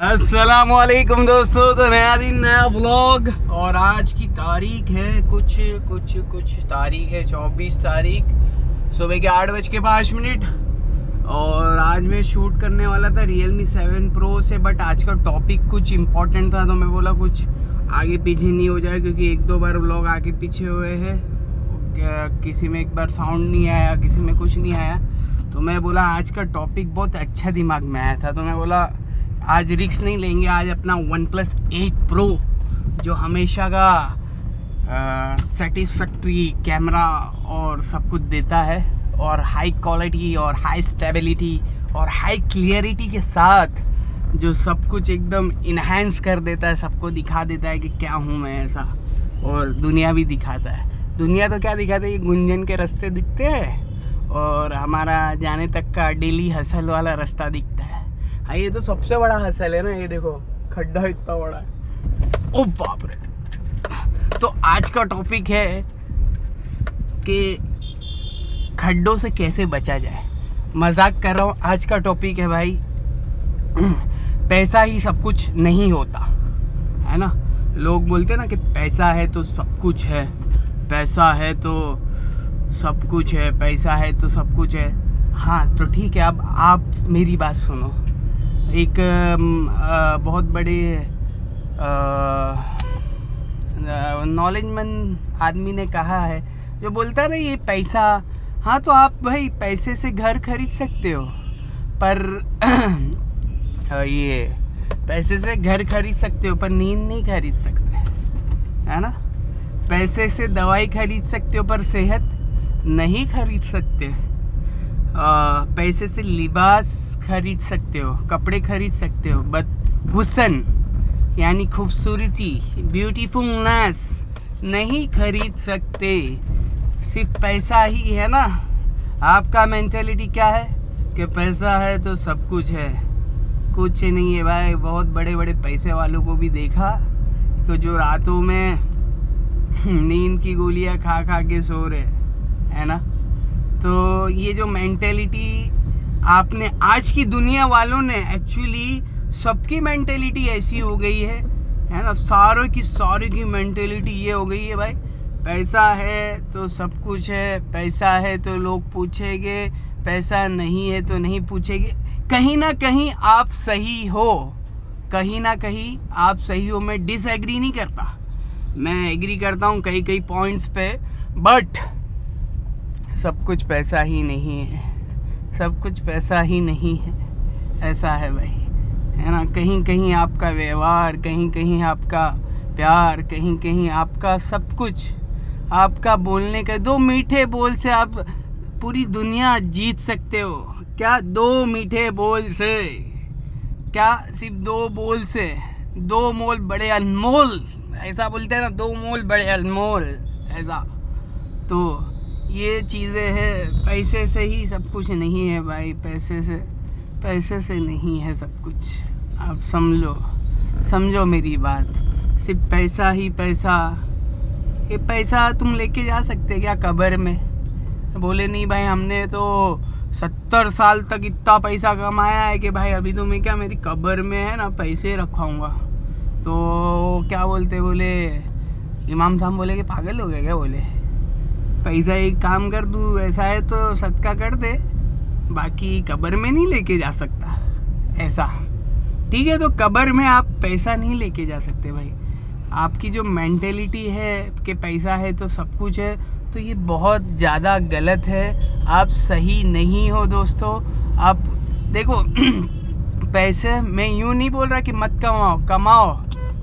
अस्सलामुअलैकुम दोस्तों। तो नया दिन नया व्लॉग और आज की तारीख है कुछ तारीख है 24 तारीख सुबह के 8:05 और आज मैं शूट करने वाला था Realme 7 Pro से। बट आज का टॉपिक कुछ इम्पोर्टेंट था तो मैं बोला कुछ आगे पीछे नहीं हो जाए, क्योंकि एक दो बार व्लॉग आगे पीछे हुए हैं। किसी में एक बार साउंड नहीं आया, किसी में कुछ नहीं आया, तो मैं बोला आज का टॉपिक बहुत अच्छा दिमाग में आया था। तो मैं बोला आज रिक्स नहीं लेंगे, आज अपना OnePlus 8 Pro जो हमेशा का सेटिस्फैक्ट्री कैमरा और सब कुछ देता है और हाई क्वालिटी और हाई स्टेबिलिटी और हाई क्लियरिटी के साथ जो सब कुछ एकदम इन्हांस कर देता है, सबको दिखा देता है कि क्या हूँ मैं ऐसा। और दुनिया भी दिखाता है। दुनिया तो क्या दिखाता है, ये गुंजन के रास्ते दिखते हैं और हमारा जाने तक का डेली हसल वाला रास्ता दिखता है। हाँ, ये तो सबसे बड़ा हसल है ना। ये देखो खड्डा इतना बड़ा है, ओ बाप रे। तो आज का टॉपिक है कि खड्डों से कैसे बचा जाए। मजाक कर रहा हूँ। आज का टॉपिक है भाई, पैसा ही सब कुछ नहीं होता है ना। लोग बोलते हैं ना कि पैसा है तो सब कुछ है, पैसा है तो सब कुछ है, पैसा है तो सब कुछ है। हाँ तो ठीक है, अब आप मेरी बात सुनो। एक बहुत बड़े नॉलेजमंद आदमी ने कहा है, जो बोलता है ना ये पैसा, हाँ तो आप भाई पैसे से घर खरीद सकते हो, पर ये पैसे से घर खरीद सकते हो पर नींद नहीं खरीद सकते, है ना। पैसे से दवाई खरीद सकते हो पर सेहत नहीं खरीद सकते। पैसे से लिबास खरीद सकते हो, कपड़े खरीद सकते हो, बट हुस्न यानी खूबसूरती, ब्यूटीफुलनेस नहीं खरीद सकते। सिर्फ पैसा ही है ना। आपका मेंटेलिटी क्या है कि पैसा है तो सब कुछ है। कुछ नहीं है भाई। बहुत बड़े बड़े पैसे वालों को भी देखा तो जो रातों में नींद की गोलियां खा खा के सो रहे, है ना। तो ये जो मेंटेलिटी आपने, आज की दुनिया वालों ने, एक्चुअली सबकी मेंटेलिटी ऐसी हो गई है ना। सारों की मेंटेलिटी ये हो गई है भाई, पैसा है तो सब कुछ है, पैसा है तो लोग पूछेंगे, पैसा नहीं है तो नहीं पूछेंगे। कहीं ना कहीं आप सही हो, कहीं ना कहीं आप सही हो। मैं डिसएग्री नहीं करता, मैं एग्री करता हूँ कई पॉइंट्स पे, बट सब कुछ पैसा ही नहीं है। सब कुछ पैसा ही नहीं है, ऐसा है भाई, है ना। कहीं कहीं आपका व्यवहार, कहीं कहीं आपका प्यार, कहीं कहीं आपका सब कुछ, आपका बोलने का, दो मीठे बोल से आप पूरी दुनिया जीत सकते हो। क्या दो मीठे बोल से, क्या सिर्फ दो बोल से, दो मोल बड़े अनमोल, ऐसा बोलते हैं ना, दो मोल बड़े अनमोल, ऐसा। तो ये चीज़ें हैं। पैसे से ही सब कुछ नहीं है भाई, पैसे से नहीं है सब कुछ। आप समझो मेरी बात। सिर्फ पैसा ही पैसा, ये पैसा तुम लेके जा सकते क्या कब्र में? बोले नहीं भाई, हमने तो 70 साल तक इतना पैसा कमाया है कि भाई अभी तो मैं क्या, मेरी कब्र में है ना पैसे रखाऊंगा। तो क्या बोलते, बोले इमाम साहब बोले कि पागल हो गए क्या? बोले पैसा एक काम कर, दूँ ऐसा है तो सदका कर दे, बाकी कब्र में नहीं लेके जा सकता, ऐसा। ठीक है, तो कब्र में आप पैसा नहीं लेके जा सकते भाई। आपकी जो मेंटेलिटी है कि पैसा है तो सब कुछ है, तो ये बहुत ज़्यादा गलत है। आप सही नहीं हो दोस्तों। आप देखो पैसे, मैं यूँ नहीं बोल रहा कि मत कमाओ,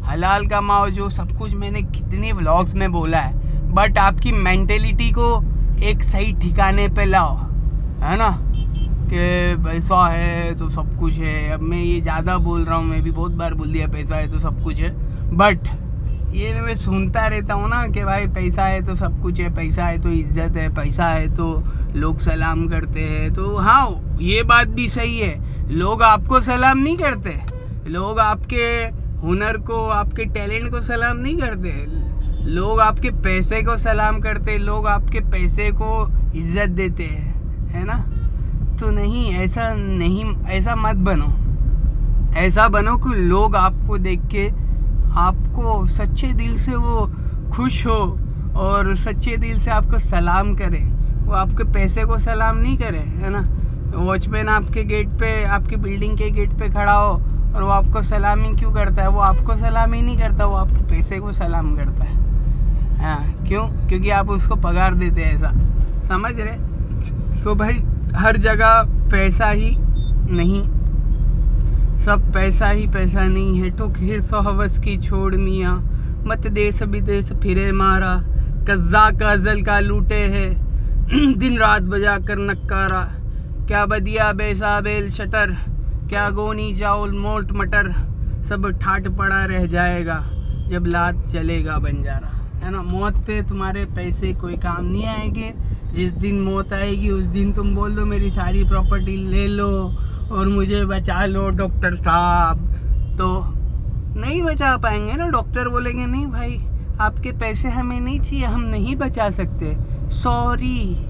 हलाल कमाओ, जो सब कुछ मैंने कितने व्लॉग्स में बोला है, बट आपकी मेंटेलिटी को एक सही ठिकाने पे लाओ, है ना। कि पैसा है तो सब कुछ है। अब मैं ये ज़्यादा बोल रहा हूँ, मैं भी बहुत बार बोल दिया पैसा है तो सब कुछ है, बट ये मैं सुनता रहता हूँ ना कि भाई पैसा है तो सब कुछ है, पैसा है तो इज्जत है, पैसा है तो लोग सलाम करते हैं। तो हाँ, ये बात भी सही है, लोग आपको सलाम नहीं करते, लोग आपके हुनर को, आपके टैलेंट को सलाम नहीं करते, लोग आपके पैसे को सलाम करते, लोग आपके पैसे को इज्जत देते हैं, है ना। तो नहीं, ऐसा मत बनो। ऐसा बनो कि लोग आपको देख के आपको सच्चे दिल से वो खुश हो और सच्चे दिल से आपको सलाम करे। वो आपके पैसे को सलाम नहीं करे, है ना। वॉचमैन आपके गेट पे, आपकी बिल्डिंग के गेट पे खड़ा हो और वो आपको सलामी क्यों करता है? वो आपको सलाम ही नहीं करता, वो आपके पैसे को सलाम करता है। हाँ, क्यों? क्योंकि आप उसको पगार देते हैं, ऐसा समझ रहे। तो भाई हर जगह पैसा ही नहीं, सब पैसा ही पैसा नहीं है। ठोक हिर्स हवस की छोड़ मियाँ, मत देश विदेश फिरे मारा, कज्जा का अजल का लूटे है दिन रात बजा कर नक्कारा। क्या बदिया बेसा बेल शटर, क्या गोनी चावल मोट मटर, सब ठाट पड़ा रह जाएगा जब लात चलेगा बंजारा, है ना। मौत पे तुम्हारे पैसे कोई काम नहीं आएंगे। जिस दिन मौत आएगी उस दिन तुम बोल दो मेरी सारी प्रॉपर्टी ले लो और मुझे बचा लो डॉक्टर साहब, तो नहीं बचा पाएंगे ना। डॉक्टर बोलेंगे नहीं भाई आपके पैसे हमें नहीं चाहिए, हम नहीं बचा सकते, सॉरी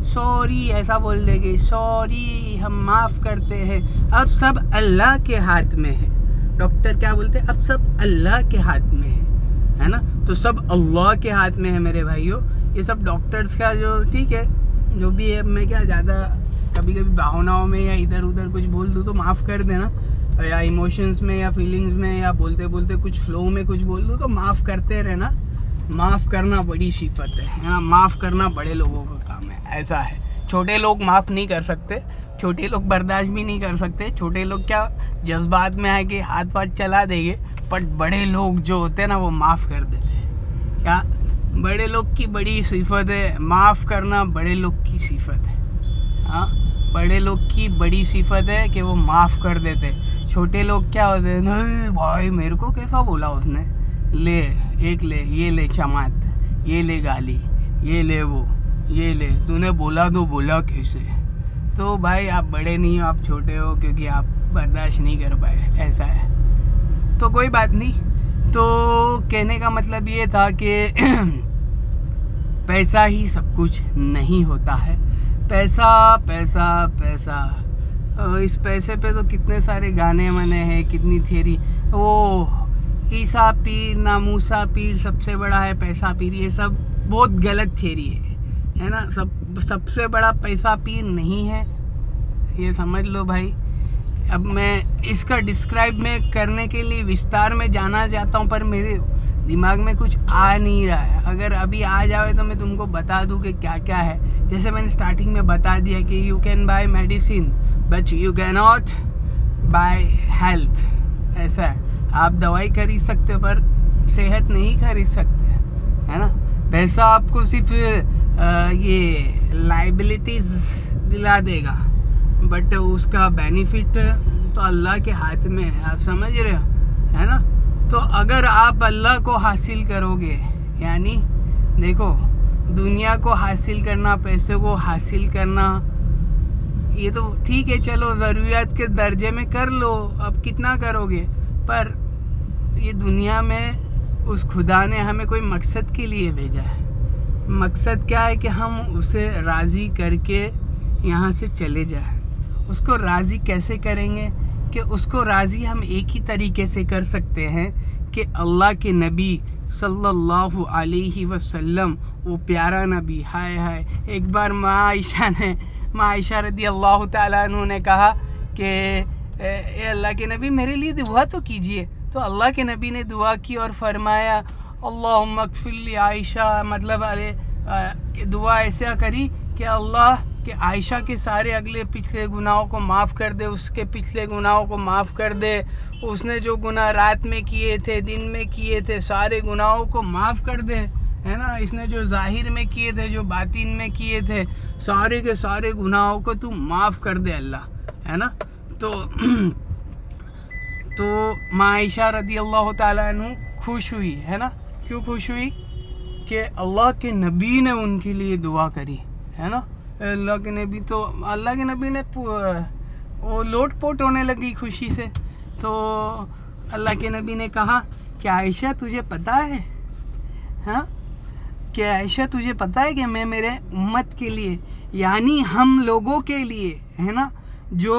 सॉरी ऐसा बोल देंगे, सॉरी हम माफ़ करते हैं। अब सब अल्लाह के हाथ में है। डॉक्टर क्या बोलते हैं? अब सब अल्लाह के हाथ में है ना। तो सब अल्लाह के हाथ में है मेरे भाइयों। ये सब डॉक्टर्स का जो ठीक है जो भी है, मैं क्या ज़्यादा कभी कभी भावनाओं में या इधर उधर कुछ बोल दूँ तो माफ़ कर देना, या इमोशंस में या फीलिंग्स में या बोलते बोलते कुछ फ्लो में कुछ बोल दूँ तो माफ़ करते रहना। माफ़ करना बड़ी सिफत है ना। माफ़ करना बड़े लोगों का काम है, ऐसा है। छोटे लोग माफ़ नहीं कर सकते, छोटे लोग बर्दाश्त भी नहीं कर सकते। छोटे लोग क्या जज्बात में आके हाथ वाथ चला देंगे, बट बड़े लोग जो होते हैं ना वो माफ़ कर देते हैं। क्या बड़े लोग की बड़ी सिफत है, माफ़ करना बड़े लोग की सिफत है। हाँ, बड़े लोग की बड़ी सिफत है कि वो माफ़ कर देते। छोटे लोग क्या होते हैं, नहीं भाई मेरे को कैसा बोला उसने, ले एक ले, ये ले चमात, ये ले गाली, ये ले वो, ये ले, तूने बोला तो बोला कैसे। तो भाई आप बड़े नहीं हो, आप छोटे हो क्योंकि आप बर्दाश्त नहीं कर पाए, ऐसा है। तो कोई बात नहीं। तो कहने का मतलब ये था कि पैसा ही सब कुछ नहीं होता है। पैसा पैसा पैसा, इस पैसे पे तो कितने सारे गाने बने हैं, कितनी थियरी। वो ईसा पीर ना मूसा पीर, सबसे बड़ा है पैसा पीर, ये सब बहुत गलत थियरी है ना। सबसे बड़ा पैसा पीर नहीं है, ये समझ लो भाई। अब मैं इसका डिस्क्राइब में करने के लिए विस्तार में जाना चाहता हूँ, पर मेरे दिमाग में कुछ आ नहीं रहा है। अगर अभी आ जाए तो मैं तुमको बता दूँ कि क्या क्या है। जैसे मैंने स्टार्टिंग में बता दिया कि you can buy medicine but you can not by health, ऐसा है। आप दवाई खरीद सकते हो पर सेहत नहीं खरीद सकते, है ना। पैसा आपको सिर्फ ये लाइबिलिटीज़ दिला देगा, बट उसका बेनिफिट तो अल्लाह के हाथ में है, आप समझ रहे हो, है ना। तो अगर आप अल्लाह को हासिल करोगे, यानी देखो दुनिया को हासिल करना, पैसे को हासिल करना, ये तो ठीक है, चलो ज़रूरियात के दर्जे में कर लो, अब कितना करोगे। पर ये दुनिया में उस खुदा ने हमें कोई मकसद के लिए भेजा है। मकसद क्या है कि हम उसे राज़ी करके यहाँ से चले जाएं। उसको राज़ी कैसे करेंगे? कि उसको राज़ी हम एक ही तरीके से कर सकते हैं कि अल्लाह के नबी सल्लल्लाहु अलैहि वसल्लम, वो प्यारा नबी, हाय हाय। एक बार माँ आयशा रदी अल्लाह ताला अन्हा ने कहा कि ए अल्लाह के नबी मेरे लिए दुआ तो कीजिए। तो अल्लाह के नबी ने दुआ की और फरमाया अल्लाहुम्मा अग़फ़िर ली आयशा, मतलब दुआ ऐसा करी कि अल्लाह कि आयशा के सारे अगले पिछले गुनाहों को माफ़ कर दे, उसके पिछले गुनाहों को माफ़ कर दे, उसने जो गुनाह रात में किए थे, दिन में किए थे, सारे गुनाहों को माफ़ कर दे, है ना। इसने जो ज़ाहिर में किए थे, जो बातिन में किए थे, सारे के सारे गुनाहों को तू माफ़ कर दे अल्लाह, है ना। तो माँ आयशा रदी अल्लाह ताला अन्हा खुश हुई, है ना। क्यों खुश हुई? कि अल्लाह के नबी ने उनके लिए दुआ करी, है ना। अल्लाह के नबी, तो अल्लाह के नबी ने वो लोट पोट होने लगी खुशी से। तो अल्लाह के नबी ने कहा कि आयशा तुझे पता है, हाँ, कि आयशा तुझे पता है कि मैं मेरे उम्मत के लिए, यानी हम लोगों के लिए, है ना, जो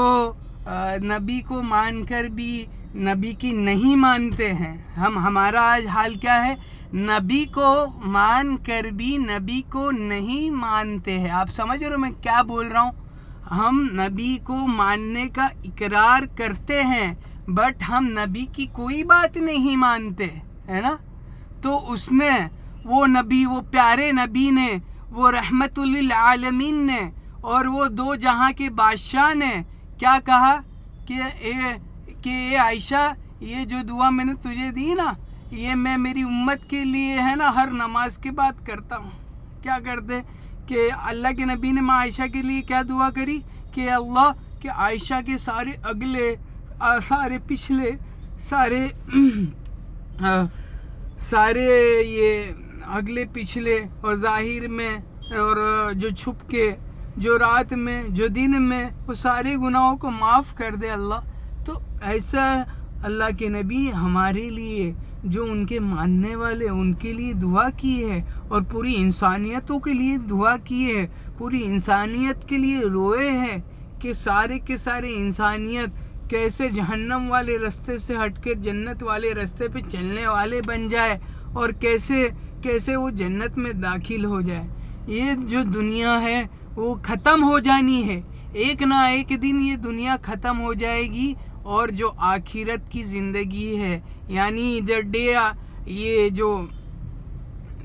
नबी को मानकर भी नबी की नहीं मानते हैं। हमारा आज हाल क्या है, नबी को मान कर भी नबी को नहीं मानते हैं। आप समझ रहे हो मैं क्या बोल रहा हूँ? हम नबी को मानने का इकरार करते हैं बट हम नबी की कोई बात नहीं मानते, है ना। तो उसने, वो नबी, वो प्यारे नबी ने, वो रहमतुल लिल आलमीन ने और वो दो जहां के बादशाह ने क्या कहा कि ए आयशा, ये जो दुआ मैंने तुझे दी ना, ये मैं मेरी उम्मत के लिए है ना हर नमाज के बाद करता हूँ। क्या करते कि अल्लाह के नबी ने माँ आयशा के लिए क्या दुआ करी कि अल्लाह के आयशा के सारे अगले सारे पिछले सारे ये अगले पिछले और ज़ाहिर में और जो छुप के, जो रात में, जो दिन में, वो सारे गुनाहों को माफ़ कर दे अल्लाह। तो ऐसा अल्लाह के नबी हमारे लिए, जो उनके मानने वाले, उनके लिए दुआ की है और पूरी इंसानियतों के लिए दुआ की है, पूरी इंसानियत के लिए रोए हैं कि सारे के सारे इंसानियत कैसे जहन्नम वाले रास्ते से हटकर जन्नत वाले रास्ते पे चलने वाले बन जाए और कैसे कैसे वो जन्नत में दाखिल हो जाए। ये जो दुनिया है वो ख़त्म हो जानी है, एक ना एक दिन ये दुनिया ख़त्म हो जाएगी और जो आखिरत की ज़िंदगी है, यानी ये जो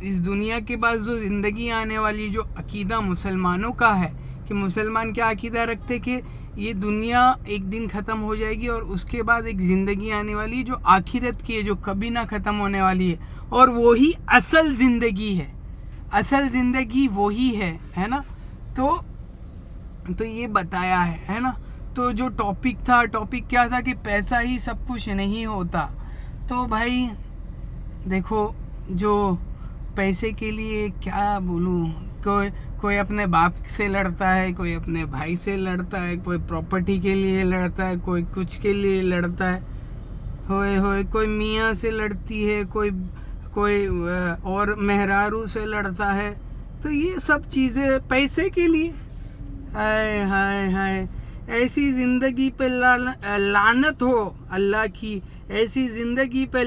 इस दुनिया के बाद जो ज़िंदगी आने वाली, जो अकीदा मुसलमानों का है कि मुसलमान क्या अकीदा रखते कि ये दुनिया एक दिन ख़त्म हो जाएगी और उसके बाद एक ज़िंदगी आने वाली जो आखिरत की है, जो कभी ना ख़त्म होने वाली है और वही असल ज़िंदगी है, असल ज़िंदगी वही है ना। तो ये बताया है ना। तो जो टॉपिक क्या था कि पैसा ही सब कुछ नहीं होता। तो भाई देखो, जो पैसे के लिए क्या बोलूँ, कोई अपने बाप से लड़ता है, कोई अपने भाई से लड़ता है, कोई प्रॉपर्टी के लिए लड़ता है, कोई कुछ के लिए लड़ता है, होए कोई मियाँ से लड़ती है, कोई और मेहरारू से लड़ता है। तो ये सब चीज़ें पैसे के लिए। हाय हाय हाय, ऐसी ज़िंदगी पे लानत हो अल्लाह की, ऐसी ज़िंदगी पे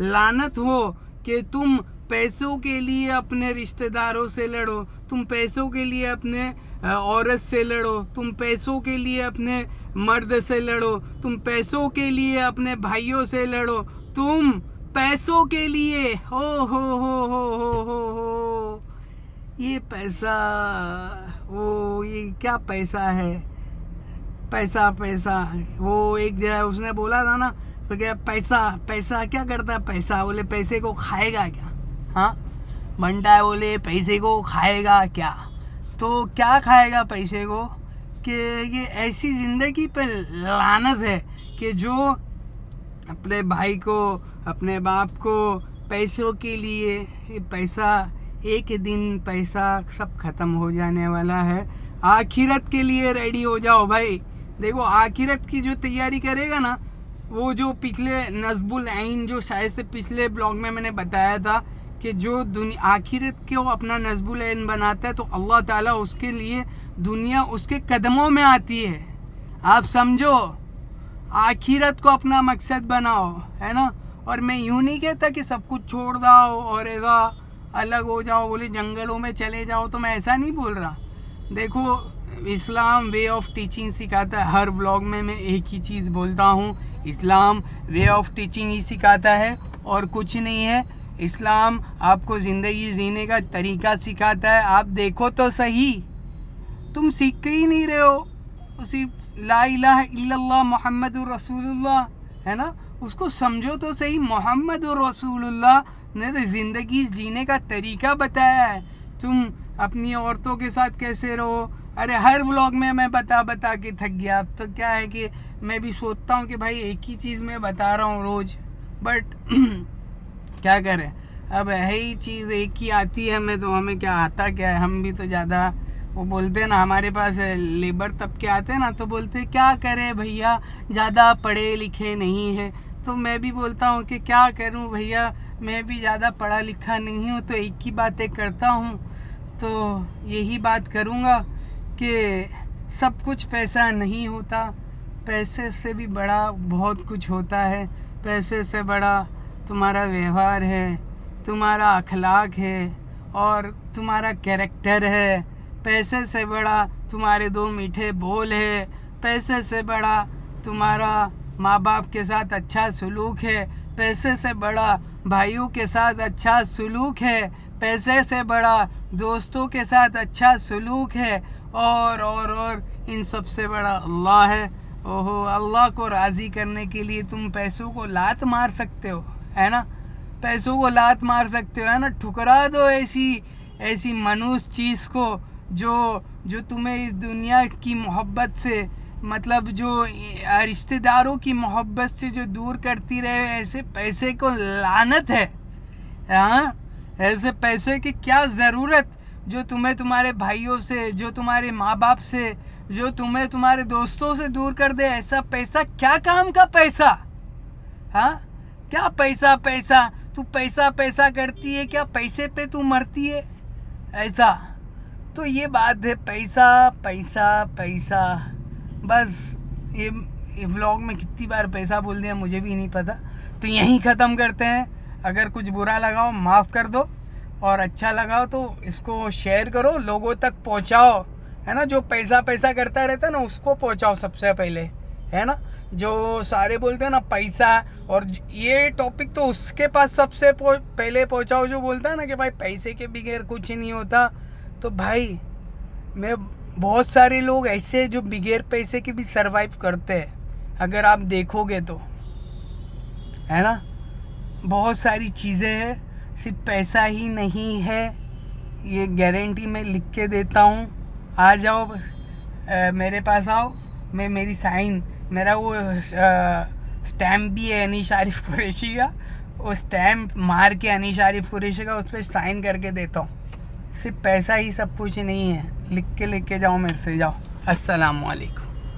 लानत हो कि तुम पैसों के लिए अपने रिश्तेदारों से लड़ो, तुम पैसों के लिए अपने औरत से लड़ो, तुम पैसों के लिए अपने मर्द से लड़ो, तुम पैसों के लिए अपने भाइयों से लड़ो, तुम पैसों के लिए हो। ये पैसा, वो ये क्या पैसा है, पैसा वो एक जगह उसने बोला था ना, तो क्या पैसा क्या करता है, पैसा बोले पैसे को खाएगा क्या, हाँ बंटा है, बोले पैसे को खाएगा क्या। तो क्या खाएगा पैसे को कि ये ऐसी ज़िंदगी पे लानत है कि जो अपने भाई को, अपने बाप को पैसों के लिए, ये पैसा एक दिन पैसा सब ख़त्म हो जाने वाला है। आखिरत के लिए रेडी हो जाओ भाई। देखो आखिरत की जो तैयारी करेगा ना, वो जो पिछले नस्बुल आइन, जो शायद से पिछले ब्लॉग में मैंने बताया था कि जो आखिरत को अपना नस्बुल आइन बनाता है तो अल्लाह ताला उसके लिए दुनिया उसके कदमों में आती है। आप समझो, आखिरत को अपना मकसद बनाओ, है ना। और मैं यूँ नहीं कहता कि सब कुछ छोड़ दो और ऐसा अलग हो जाओ, बोले जंगलों में चले जाओ, तो मैं ऐसा नहीं बोल रहा। देखो इस्लाम वे ऑफ टीचिंग सिखाता है। हर व्लॉग में मैं एक ही चीज़ बोलता हूँ, इस्लाम वे ऑफ टीचिंग ही सिखाता है और कुछ नहीं है। इस्लाम आपको ज़िंदगी जीने का तरीका सिखाता है। आप देखो तो सही, तुम सीख ही नहीं रहे हो, सिर्फ ला इलाहा इल्लल्लाह मुहम्मदुर रसूलुल्लाह, है ना, उसको समझो तो सही। मोहम्मदुर रसूलुल्लाह ने तो ज़िंदगी जीने का तरीका बताया है। तुम अपनी औरतों के साथ कैसे रहो, अरे हर व्लॉग में मैं बता के थक गया। अब तो क्या है कि मैं भी सोचता हूँ कि भाई एक ही चीज़ मैं बता रहा हूँ रोज़, बट क्या करें, अब है ही चीज़ एक ही आती है हमें, तो हमें क्या आता क्या है। हम भी तो ज़्यादा, वो बोलते हैं ना, हमारे पास लेबर तबके आते हैं ना, तो बोलते हैं क्या करें भैया, ज़्यादा पढ़े लिखे नहीं है। तो मैं भी बोलता हूँ कि क्या करूँ भैया, मैं भी ज़्यादा पढ़ा लिखा नहीं हूँ, तो एक ही बातें करता हूँ। तो यही बात करूँगा कि सब कुछ पैसा नहीं होता, पैसे से भी बड़ा बहुत कुछ होता है। पैसे से बड़ा तुम्हारा व्यवहार है, तुम्हारा अखलाक है और तुम्हारा कैरेक्टर है। पैसे से बड़ा तुम्हारे दो मीठे बोल है। पैसे से बड़ा तुम्हारा माँ बाप के साथ अच्छा सलूक है। पैसे से बड़ा भाइयों के साथ अच्छा सलूक है। पैसे से बड़ा दोस्तों के साथ अच्छा सलूक है। और इन सब से बड़ा अल्लाह है। ओहो, अल्लाह को राज़ी करने के लिए तुम पैसों को लात मार सकते हो, है ना। पैसों को लात मार सकते हो, है ना। ठुकरा दो ऐसी मनुष्य चीज़ को जो तुम्हें इस दुनिया की मोहब्बत से, मतलब जो रिश्तेदारों की मोहब्बत से जो दूर करती रहे। ऐसे पैसे को लानत है, हाँ। ऐसे पैसे की क्या ज़रूरत जो तुम्हें तुम्हारे भाइयों से, जो तुम्हारे माँ बाप से, जो तुम्हें तुम्हारे दोस्तों से दूर कर दे। ऐसा पैसा क्या काम का पैसा, हाँ। क्या पैसा तू पैसा करती है क्या? पैसे पे तू मरती है ऐसा। तो ये बात है, पैसा। बस ये व्लॉग में कितनी बार पैसा बोल दिया मुझे भी नहीं पता। तो यहीं ख़त्म करते हैं। अगर कुछ बुरा लगा हो माफ़ कर दो, और अच्छा लगा हो तो इसको शेयर करो, लोगों तक पहुंचाओ, है ना। जो पैसा करता रहता है ना उसको पहुंचाओ सबसे पहले, है ना। जो सारे बोलते हैं ना पैसा, और ये टॉपिक तो उसके पास सबसे पहले पहुंचाओ जो बोलता है ना कि भाई पैसे के बगैर कुछ नहीं होता। तो भाई मैं बहुत सारे लोग ऐसे जो बगैर पैसे के भी सरवाइव करते हैं, अगर आप देखोगे तो, है ना। बहुत सारी चीज़ें हैं, सिर्फ पैसा ही नहीं है, ये गारंटी मैं लिख के देता हूँ। आ जाओ मेरे पास आओ, मेरी साइन, मेरा वो स्टैम्प भी है अनीश आरिफ कुरैशी का, वो स्टैम्प मार के अनीश आरिफ कुरैशी का उस पर साइन करके देता हूँ। सिर्फ पैसा ही सब कुछ नहीं है, लिख के जाओ मेरे से, जाओ। अस्सलाम वालेकुम।